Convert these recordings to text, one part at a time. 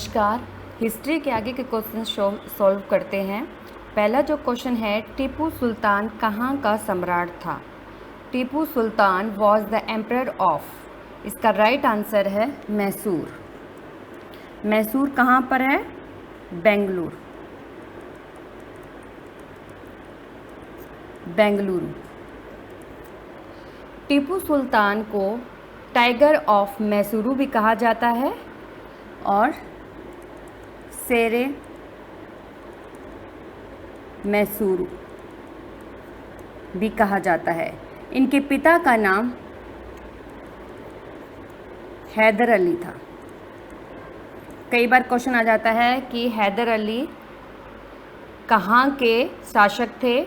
नमस्कार। हिस्ट्री के आगे के क्वेश्चन सॉल्व करते हैं। पहला जो क्वेश्चन है, टीपू सुल्तान कहाँ का सम्राट था? Tipu Sultan was the emperor of, इसका राइट आंसर है मैसूर। मैसूर कहाँ पर है? बेंगलुरु। टीपू सुल्तान को टाइगर ऑफ मैसूरू भी कहा जाता है और शेरे मैसूरू भी कहा जाता है। इनके पिता का नाम हैदर अली था। कई बार क्वेश्चन आ जाता है कि हैदर अली कहाँ के शासक थे,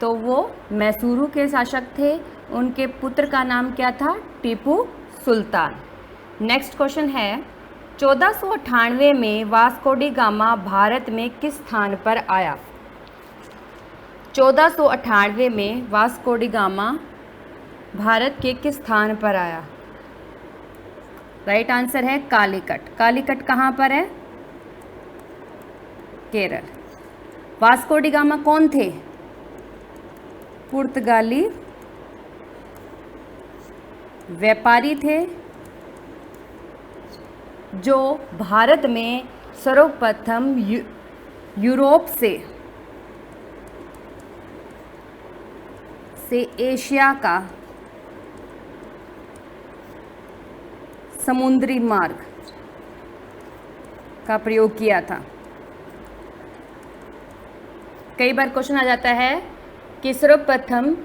तो वो मैसूरू के शासक थे। उनके पुत्र का नाम क्या था? टीपू सुल्तान। नेक्स्ट क्वेश्चन है, 1498 में वास्को डी गामा भारत में किस स्थान पर आया? 1498 में वास्को डी गामा भारत के किस स्थान पर आया? राइट आंसर है कालीकट। कालीकट कहाँ पर है? केरल। वास्को डी गामा कौन थे? पुर्तगाली व्यापारी थे जो भारत में सर्वप्रथम यूरोप से एशिया का समुद्री मार्ग का प्रयोग किया था। कई बार क्वेश्चन आ जाता है कि सर्वप्रथम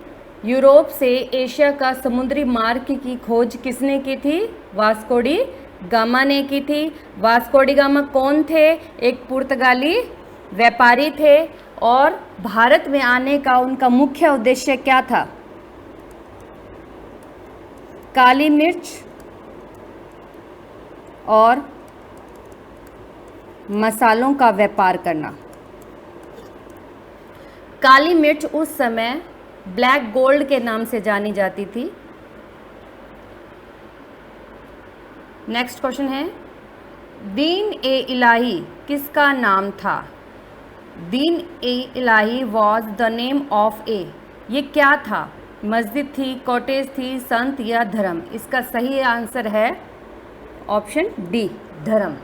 यूरोप से एशिया का समुद्री मार्ग की खोज किसने की थी? वास्को डी गामा ने की थी। वास्को डी गामा कौन थे? एक पुर्तगाली व्यापारी थे और भारत में आने का उनका मुख्य उद्देश्य क्या था? काली मिर्च और मसालों का व्यापार करना। काली मिर्च उस समय ब्लैक गोल्ड के नाम से जानी जाती थी। नेक्स्ट क्वेश्चन है, दीन ए इलाही किसका नाम था? दीन ए इलाही वॉज द नेम ऑफ ए, ये क्या था? मस्जिद थी, कॉटेज थी, संत या धर्म? इसका सही आंसर है ऑप्शन डी, धर्म।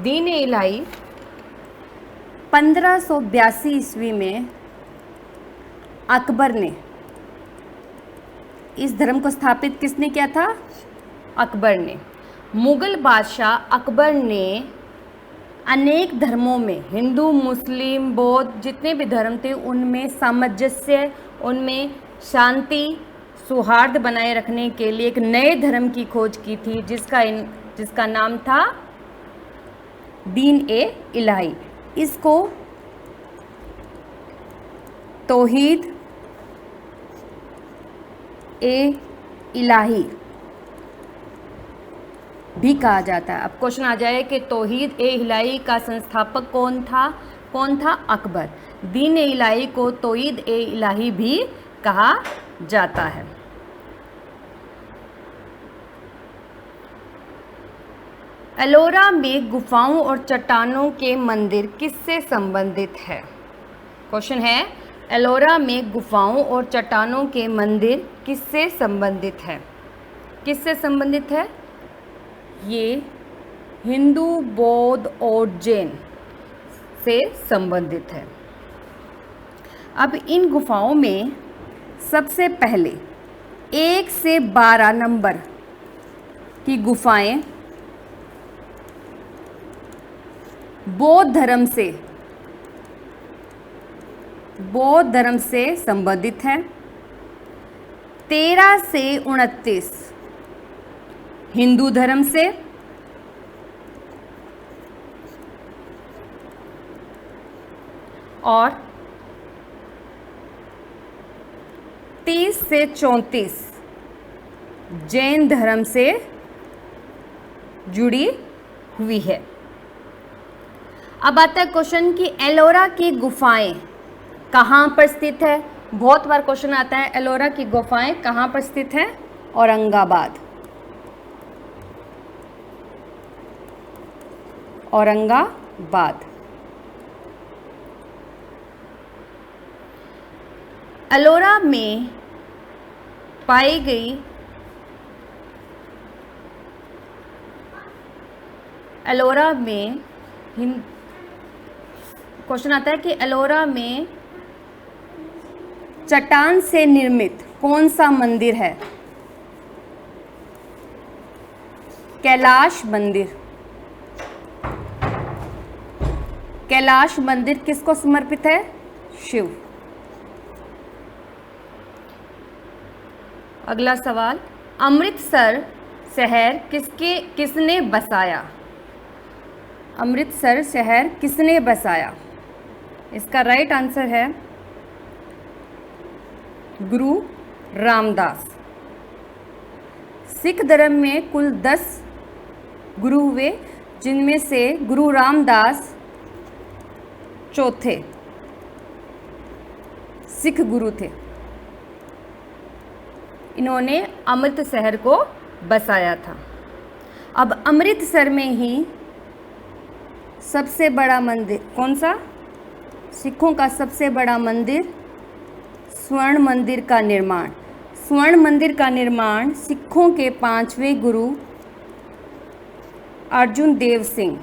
दीन ए इलाही 1582 ईस्वी में अकबर ने, इस धर्म को स्थापित किसने किया था? अकबर ने। मुगल बादशाह अकबर ने अनेक धर्मों में, हिंदू, मुस्लिम, बौद्ध, जितने भी धर्म थे उनमें सामंजस्य, उनमें शांति, सौहार्द बनाए रखने के लिए एक नए धर्म की खोज की थी जिसका नाम था दीन ए इलाही। इसको तौहीद ए इलाही भी कहा जाता है। अब क्वेश्चन आ जाए कि तौहीद ए इलाही का संस्थापक कौन था? अकबर। दीन ए इलाही को तौहीद ए इलाही भी कहा जाता है। एलोरा में गुफाओं और चट्टानों के मंदिर किससे संबंधित है? क्वेश्चन है, एलोरा में गुफाओं और चट्टानों के मंदिर किससे संबंधित है? किससे संबंधित है? ये हिंदू, बौद्ध और जैन से संबंधित है। अब इन गुफाओं में सबसे पहले 1 से 12 नंबर की गुफाएं बौद्ध धर्म से संबंधित है। 13 से 29 हिंदू धर्म से, और 30 से 34 जैन धर्म से जुड़ी हुई है। अब आता है क्वेश्चन कि एलोरा की गुफाएं कहाँ पर स्थित है? बहुत बार क्वेश्चन आता है एलोरा की गुफाएं कहाँ पर स्थित है? औरंगाबाद। औरंगाबाद। एलोरा में पाई गई एलोरा में क्वेश्चन आता है कि एलोरा में चट्टान से निर्मित कौन सा मंदिर है? कैलाश मंदिर। कैलाश मंदिर किसको समर्पित है? शिव। अगला सवाल, अमृतसर शहर किसने बसाया? अमृतसर शहर किसने बसाया? इसका राइट आंसर है गुरु रामदास। सिख धर्म में कुल 10 गुरु हुए, जिनमें से गुरु रामदास चौथे सिख गुरु थे। इन्होंने अमृतसर को बसाया था। अब अमृतसर में ही सबसे बड़ा मंदिर कौन सा? सिखों का सबसे बड़ा मंदिर स्वर्ण मंदिर का निर्माण। स्वर्ण मंदिर का निर्माण सिखों के 5वें गुरु अर्जुन देव सिंह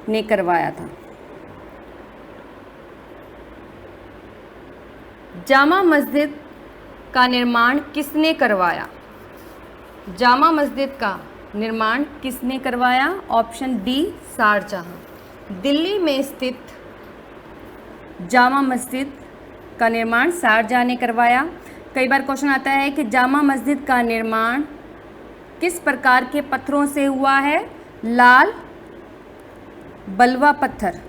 ने करवाया था। जामा मस्जिद का निर्माण किसने करवाया? जामा मस्जिद का निर्माण किसने करवाया? Option D, Shahjahan. दिल्ली में स्थित जामा मस्जिद का निर्माण शाहजहां ने करवाया। कई बार क्वेश्चन आता है कि जामा मस्जिद का निर्माण किस प्रकार के पत्थरों से हुआ है? लाल बलुआ पत्थर।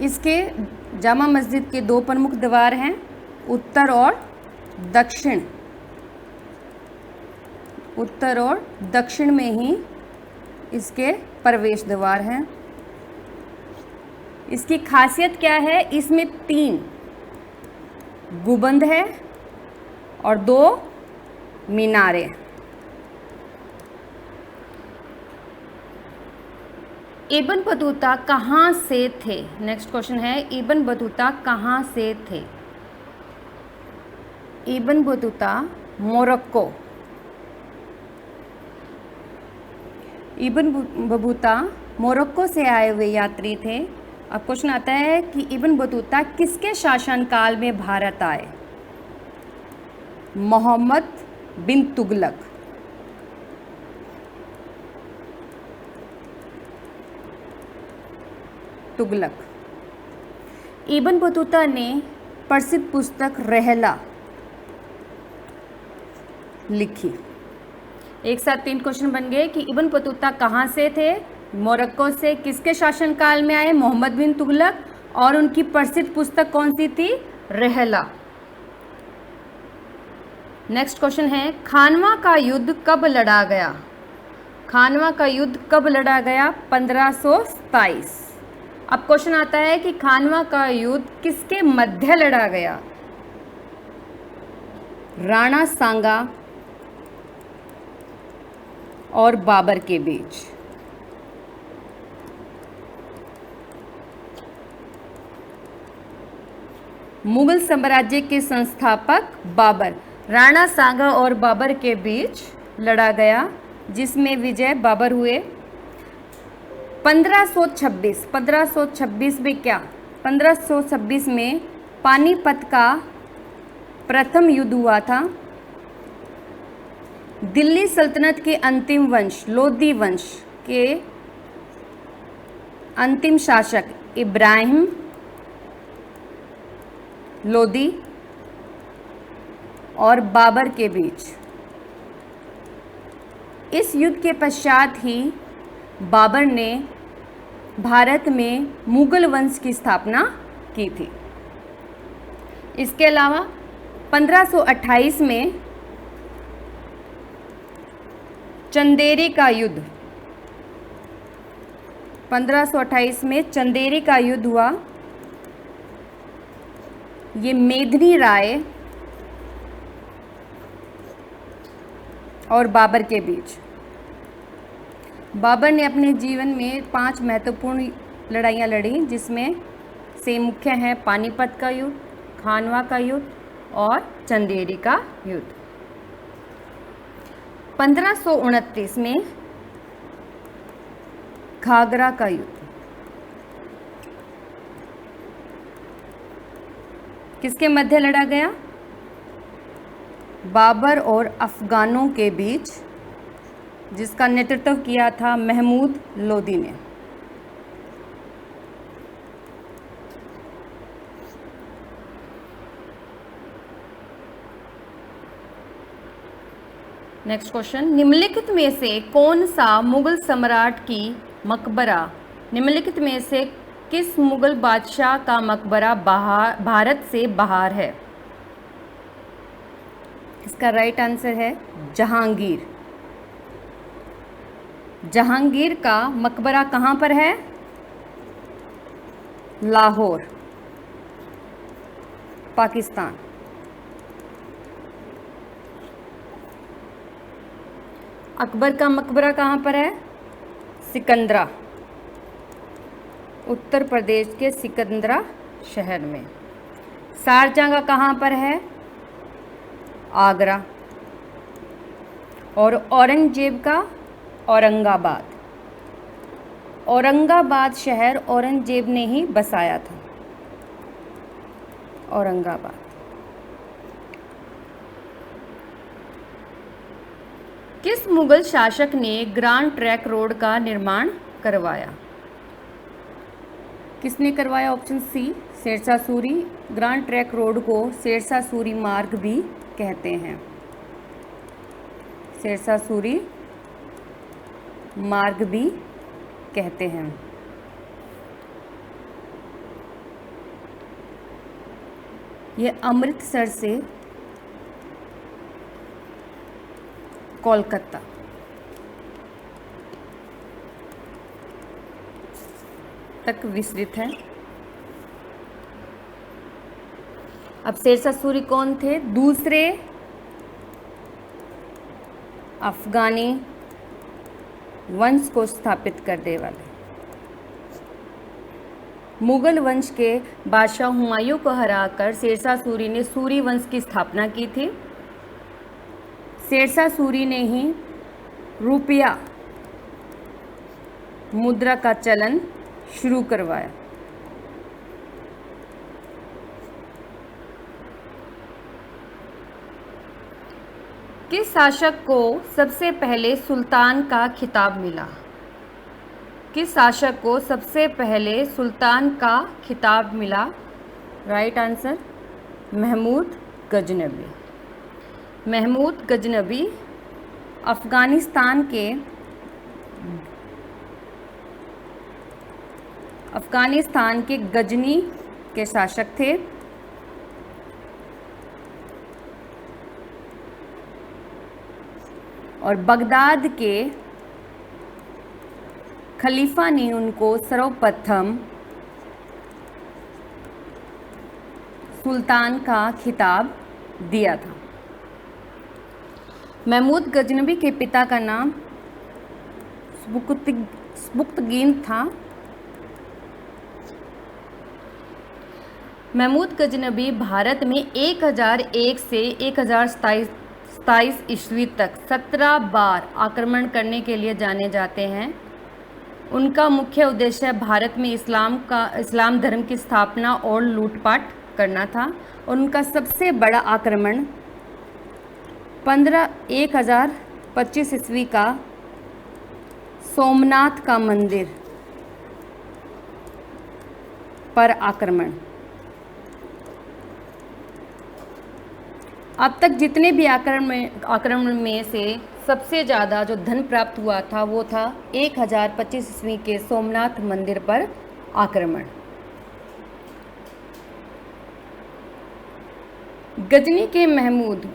इसके जामा मस्जिद के 2 प्रमुख द्वार हैं, उत्तर और दक्षिण। उत्तर और दक्षिण में ही इसके प्रवेश द्वार हैं। इसकी खासियत क्या है? इसमें 3 गुंबद है और 2 मीनारे। इब्न बतूता कहाँ से थे? नेक्स्ट क्वेश्चन है, इब्न बतूता कहाँ से थे? Ibn Battuta Morocco. Ibn Battuta Morocco से आए हुए यात्री थे। अब क्वेश्चन आता है कि इब्न बतूता किसके शासनकाल में भारत आए? मोहम्मद बिन तुगलक। तुगलक। इब्न बतूता ने प्रसिद्ध पुस्तक रहला लिखी। एक साथ 3 क्वेश्चन बन गए कि इब्न बतूता कहाँ से थे? मोरक्को से। किसके शासनकाल में आए? मोहम्मद बिन तुगलक। और उनकी प्रसिद्ध पुस्तक कौन सी थी? रहला। नेक्स्ट क्वेश्चन है, खानवा का युद्ध कब लड़ा गया? खानवा का युद्ध कब लड़ा गया? 1527। अब क्वेश्चन आता है कि खानवा का युद्ध किसके मध्य लड़ा गया? राणा सांगा और बाबर के बीच। मुगल साम्राज्य के संस्थापक बाबर। राणा सांगा और बाबर के बीच लड़ा गया, जिसमें विजय बाबर हुए। 1526 में क्या? 1526 में पानीपत का प्रथम युद्ध हुआ था। दिल्ली सल्तनत के अंतिम वंश लोधी वंश के अंतिम शासक इब्राहिम लोधी और बाबर के बीच। इस युद्ध के पश्चात ही बाबर ने भारत में मुगल वंश की स्थापना की थी। इसके अलावा 1528 में चंदेरी का युद्ध 1528 में चंदेरी का युद्ध हुआ। ये मेदिनी राय और बाबर के बीच। बाबर ने अपने जीवन में 5 महत्वपूर्ण लड़ाइयाँ लड़ी, जिसमें से मुख्य हैं पानीपत का युद्ध, खानवा का युद्ध और चंदेरी का युद्ध। 1529 में घाघरा का युद्ध। किसके मध्य लड़ा गया? बाबर और अफगानों के बीच, जिसका नेतृत्व किया था महमूद लोदी ने। नेक्स्ट क्वेश्चन, निम्नलिखित में से कौन सा मुगल सम्राट की मकबरा, निम्नलिखित में से किस मुगल बादशाह का मकबरा भारत से बाहर है? इसका राइट आंसर है जहांगीर। जहांगीर का मकबरा कहाँ पर है? लाहौर, पाकिस्तान। अकबर का मकबरा कहाँ पर है? सिकंदरा, उत्तर प्रदेश के सिकंदरा शहर में। शारजहाँ का कहाँ पर है? आगरा। और औरंगजेब का औरंगाबाद। औरंगाबाद शहर औरंगजेब ने ही बसाया था, औरंगाबाद। किस मुगल शासक ने ग्रांड ट्रैंक रोड का निर्माण करवाया? किसने करवाया? Option C, Sher Shah Suri. Grand trunk road को शेरशाह सूरी मार्ग भी कहते हैं। शेरशाह सूरी मार्ग भी कहते हैं। ये अमृतसर से कोलकाता तक विस्तृत है। अब शेरशाह सूरी कौन थे? दूसरे अफगानी वंश को स्थापित करने वाले। मुगल वंश के बादशाह हुमायूं को हराकर शेरशाह सूरी ने सूरी वंश की स्थापना की थी। शेरशाह सूरी ने ही रुपया मुद्रा का चलन शुरू करवाया। किस शासक को सबसे पहले सुल्तान का खिताब मिला? किस शासक को सबसे पहले सुल्तान का खिताब मिला? Right answer, Mahmud Ghaznavi. महमूद गजनबी अफगानिस्तान के गजनी के शासक थे। और बगदाद के खलीफा ने उनको सर्वप्रथम सुल्तान का खिताब दिया था। महमूद गजनबी के पिता का नाम सुबुक्तगीन था। महमूद गजनबी भारत में 1001 से 1027 ईस्वी तक 17 बार आक्रमण करने के लिए जाने जाते हैं। उनका मुख्य उद्देश्य भारत में इस्लाम धर्म की स्थापना और लूटपाट करना था। और उनका सबसे बड़ा आक्रमण 1025 ईस्वी का सोमनाथ का मंदिर पर आक्रमण। अब तक जितने भी आक्रमण में से सबसे ज़्यादा जो धन प्राप्त हुआ था वो था 1025 ईस्वी के सोमनाथ मंदिर पर आक्रमण। गजनी के महमूद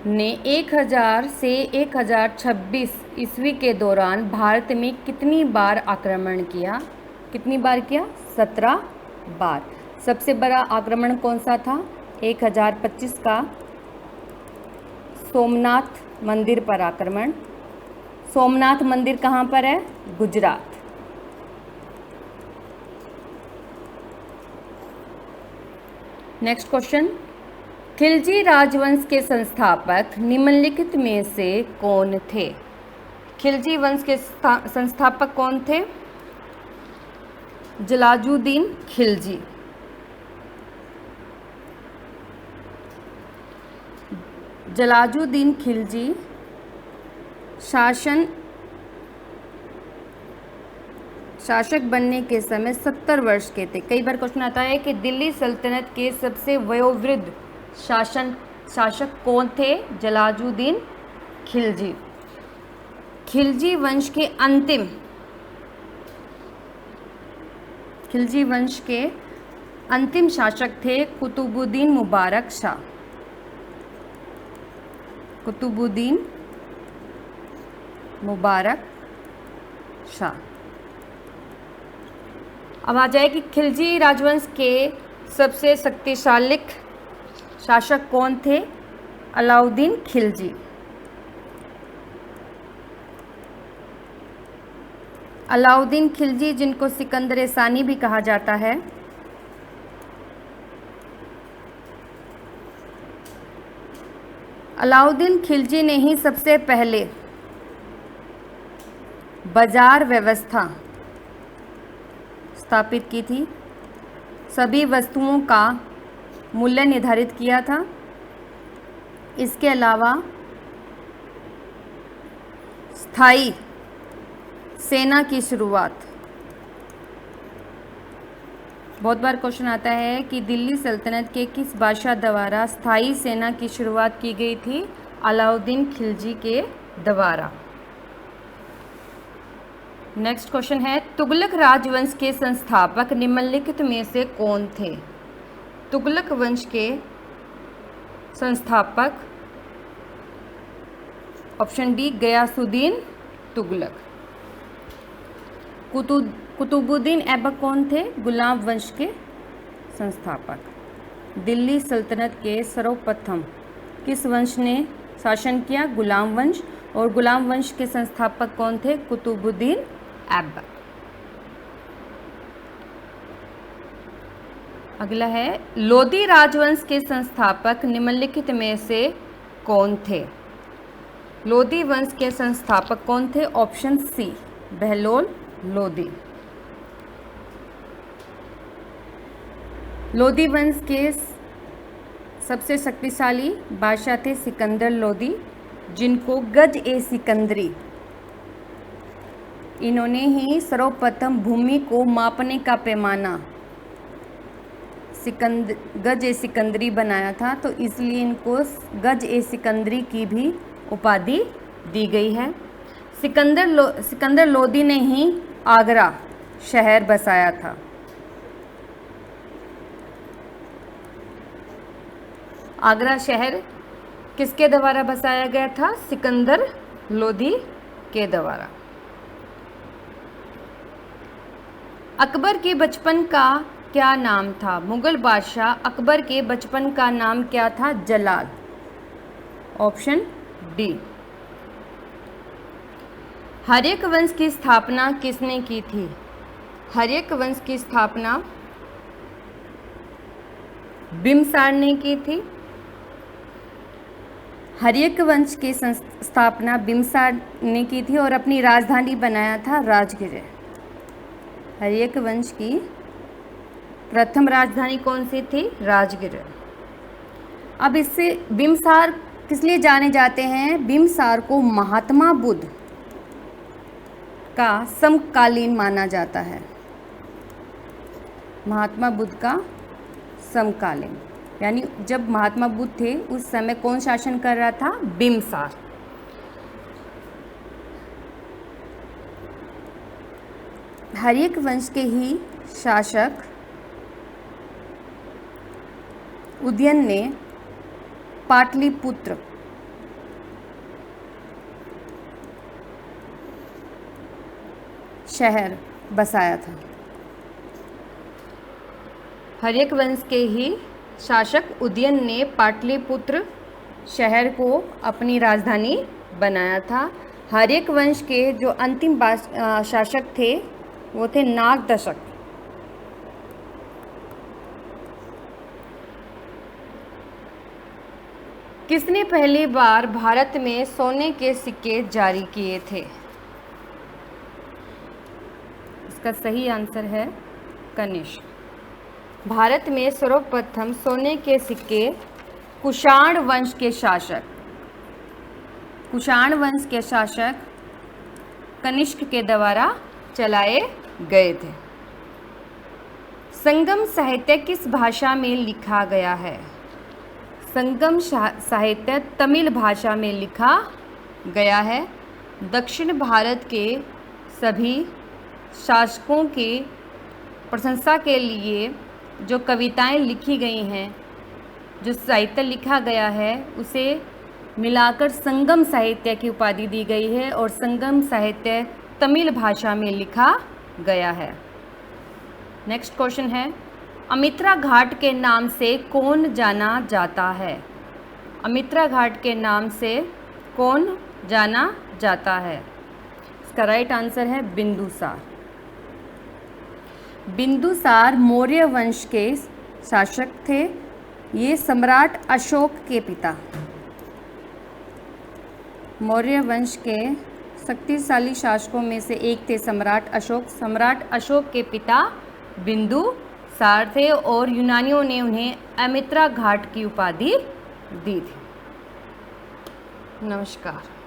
ने 1000 से 1026 ईस्वी के दौरान भारत में कितनी बार आक्रमण किया? कितनी बार किया? 17 बार। सबसे बड़ा आक्रमण कौन सा था? 1025 का सोमनाथ मंदिर पर आक्रमण। सोमनाथ मंदिर कहाँ पर है? गुजरात। नेक्स्ट क्वेश्चन, खिलजी राजवंश के संस्थापक निम्नलिखित में से कौन थे? खिलजी वंश के संस्थापक कौन थे? जलालुद्दीन खिलजी। जलालुद्दीन खिलजी शासक बनने के समय 70 वर्ष के थे। कई बार क्वेश्चन आता है कि दिल्ली सल्तनत के सबसे वयोवृद्ध शासक कौन थे? जलालुद्दीन खिलजी। खिलजी वंश के अंतिम शासक थे कुतुबुद्दीन मुबारक शाह। कुतुबुद्दीन मुबारक शाह। अब आ जाए कि खिलजी राजवंश के सबसे शक्तिशाली शासक कौन थे? अलाउद्दीन खिलजी। अलाउद्दीन खिलजी, जिनको सिकंदर सानी भी कहा जाता है, अलाउद्दीन खिलजी ने ही सबसे पहले बाजार व्यवस्था स्थापित की थी। सभी वस्तुओं का मूल्य निर्धारित किया था। इसके अलावा स्थायी सेना की शुरुआत, बहुत बार क्वेश्चन आता है कि दिल्ली सल्तनत के किस बादशाह द्वारा स्थायी सेना की शुरुआत की गई थी? अलाउद्दीन खिलजी के द्वारा। नेक्स्ट क्वेश्चन है, तुगलक राजवंश के संस्थापक निम्नलिखित में से कौन थे? तुगलक वंश के संस्थापक, ऑप्शन डी गयासुद्दीन तुगलक। कुतुबुद्दीन ऐबक कौन थे? गुलाम वंश के संस्थापक। दिल्ली सल्तनत के सर्वप्रथम किस वंश ने शासन किया? गुलाम वंश। और गुलाम वंश के संस्थापक कौन थे? कुतुबुद्दीन ऐबक। अगला है, लोदी राजवंश के संस्थापक निम्नलिखित में से कौन थे? लोदी वंश के संस्थापक कौन थे? Option C Bahlol Lodi. लोदी वंश के सबसे शक्तिशाली बादशाह थे सिकंदर लोदी, जिनको गज-ए-सिकंदरी, इन्होंने ही सर्वप्रथम भूमि को मापने का पैमाना गज-ए-सिकंदरी बनाया था, तो इसलिए इनको गज-ए-सिकंदरी की भी उपाधि दी गई है। सिकंदर लोदी ने ही आगरा शहर बसाया था। आगरा शहर किसके द्वारा बसाया गया था? सिकंदर लोदी के द्वारा। अकबर के बचपन का क्या नाम था? मुगल बादशाह अकबर के बचपन का नाम क्या था? जलाल। Option D. हर्यक वंश की स्थापना किसने की थी? हर्यक वंश की स्थापना बिम्बसार ने की थी। हर्यक वंश की स्थापना बिम्बसार ने की थी और अपनी राजधानी बनाया था राजगृह। हर्यक वंश की प्रथम राजधानी कौन सी थी? राजगृह। अब इससे बिम्बसार किस लिए जाने जाते हैं? बिम्बसार को महात्मा बुद्ध का समकालीन माना जाता है। महात्मा बुद्ध का समकालीन, यानी जब महात्मा बुद्ध थे उस समय कौन शासन कर रहा था? बिम्बसार। हर्यक वंश के ही शासक उदयन ने पाटलिपुत्र शहर बसाया था। हर्यक वंश के ही शासक उदयन ने पाटलिपुत्र शहर को अपनी राजधानी बनाया था। हर्यक वंश के जो अंतिम शासक थे वो थे नागदशक। किसने पहली बार भारत में सोने के सिक्के जारी किए थे? इसका सही आंसर है कनिष्क। भारत में सर्वप्रथम सोने के सिक्के कुषाण वंश के शासक कनिष्क के द्वारा चलाए गए थे। संगम साहित्य किस भाषा में लिखा गया है? संगम साहित्य तमिल भाषा में लिखा गया है। दक्षिण भारत के सभी शासकों की प्रशंसा के लिए जो कविताएं लिखी गई हैं, जो साहित्य लिखा गया है, उसे मिलाकर संगम साहित्य की उपाधि दी गई है और संगम साहित्य तमिल भाषा में लिखा गया है। नेक्स्ट क्वेश्चन है, अमित्रा घाट के नाम से कौन जाना जाता है? अमित्रा घाट के नाम से कौन जाना जाता है? इसका राइट आंसर है बिंदुसार। बिंदुसार मौर्य वंश के शासक थे। ये सम्राट अशोक के पिता, मौर्य वंश के शक्तिशाली शासकों में से एक थे सम्राट अशोक। सम्राट अशोक के पिता बिंदुसार थे और यूनानियों ने उन्हें अमित्रा घाट की उपाधि दी थी। नमस्कार।